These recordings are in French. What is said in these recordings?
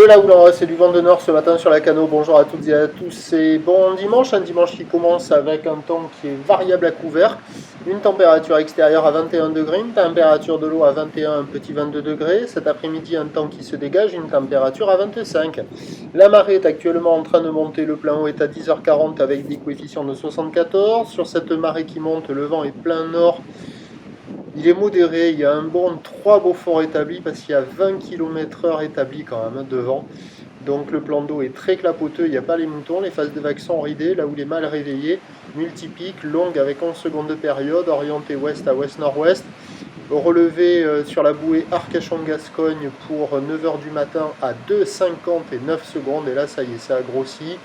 De là où l'on c'est du vent de nord ce matin sur la Cano. Bonjour à toutes et à tous. C'est bon dimanche, un dimanche qui commence avec un temps qui est variable à couvert. Une température extérieure à 21 degrés, une température de l'eau à 21, un petit 22 degrés. Cet après-midi, un temps qui se dégage, une température à 25. La marée est actuellement en train de monter. Le plein haut est à 10h40 avec des coefficients de 74. Sur cette marée qui monte, le vent est plein nord. Il est modéré, il y a un bond 3 Beaufort établi parce qu'il y a 20 km/h établi quand même devant. Donc le plan d'eau est très clapoteux, il n'y a pas les moutons, les phases de vagues sont ridées, là où les mâles réveillés, multipiques, longues avec 11 secondes de période, orientées ouest à ouest-nord-ouest. Relevé sur la bouée Arcachon-Gascogne pour 9h du matin à 2,50 et 9 secondes. Et là, ça y est, ça a grossi.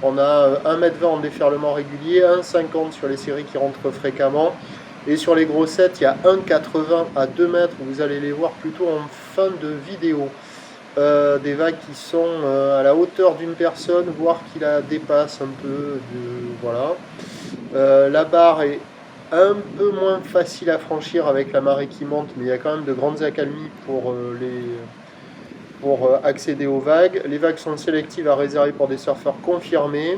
On a 1,20 m en déferlement régulier, 1,50 sur les séries qui rentrent fréquemment. Et sur les grossettes, il y a 1,80 à 2 mètres. Vous allez les voir plutôt en fin de vidéo. Des vagues qui sont à la hauteur d'une personne, voire qui la dépassent un peu. Voilà. La barre est un peu moins facile à franchir avec la marée qui monte, mais il y a quand même de grandes accalmies pour accéder aux vagues. Les vagues sont sélectives à réserver pour des surfeurs confirmés.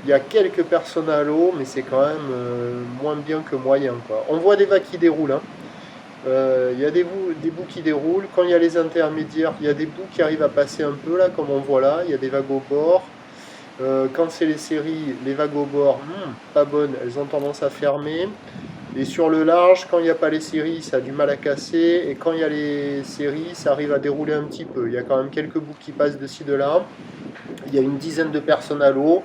Il y a quelques personnes à l'eau, mais c'est quand même moins bien que moyen, quoi. On voit des vagues qui déroulent, hein. Il y a des bouts qui déroulent. Quand il y a les intermédiaires, il y a des bouts qui arrivent à passer un peu, là, comme on voit là. Il y a des vagues au bord. Quand c'est les séries, les vagues au bord, pas bonnes, elles ont tendance à fermer. Et sur le large, quand il n'y a pas les séries, ça a du mal à casser. Et quand il y a les séries, ça arrive à dérouler un petit peu. Il y a quand même quelques bouts qui passent de ci, de là. Il y a une dizaine de personnes à l'eau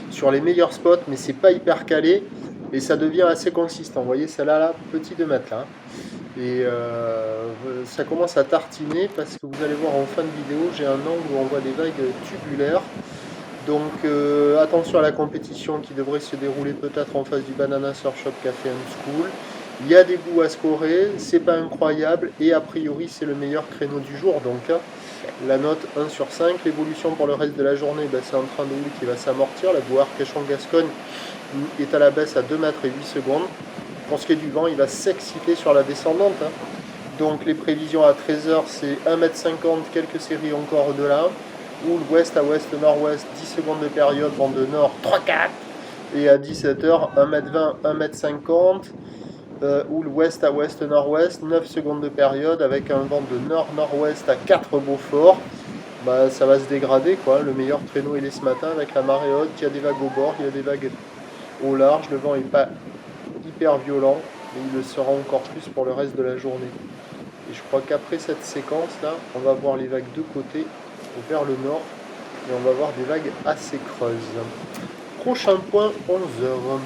sur les meilleurs spots, mais c'est pas hyper calé. Et ça devient assez consistant. Vous voyez, celle-là, là, petit 2 mètres là. Et ça commence à tartiner parce que vous allez voir en fin de vidéo, j'ai un angle où on voit des vagues tubulaires. Donc attention à la compétition qui devrait se dérouler peut-être en face du Banana Surf Shop Café and School. Il y a des bouts à scorer, c'est pas incroyable et a priori c'est le meilleur créneau du jour. Donc la note 1 sur 5. L'évolution pour le reste de la journée, c'est un train de houle qui va s'amortir. La bouée Arcachon-Gascogne est à la baisse à 2 mètres et 8 secondes. Pour ce qui est du vent, il va s'exciter sur la descendante. Donc les prévisions à 13h, c'est 1,50 m, quelques séries encore au-delà. Houle ouest à ouest-nord-ouest, 10 secondes de période, vent de nord 3-4. Et à 17h, 1,20 m, 1,50 m. Houle ouest à ouest-nord-ouest, 9 secondes de période avec un vent de nord-nord-ouest à 4 Beaufort. Ça va se dégrader, quoi. Le meilleur traîneau il est ce matin avec la marée haute. Il y a des vagues au bord, il y a des vagues au large. Le vent n'est pas hyper violent et il le sera encore plus pour le reste de la journée. Et je crois qu'après cette séquence là, on va voir les vagues de côté vers le nord et on va voir des vagues assez creuses. Prochain point 11h.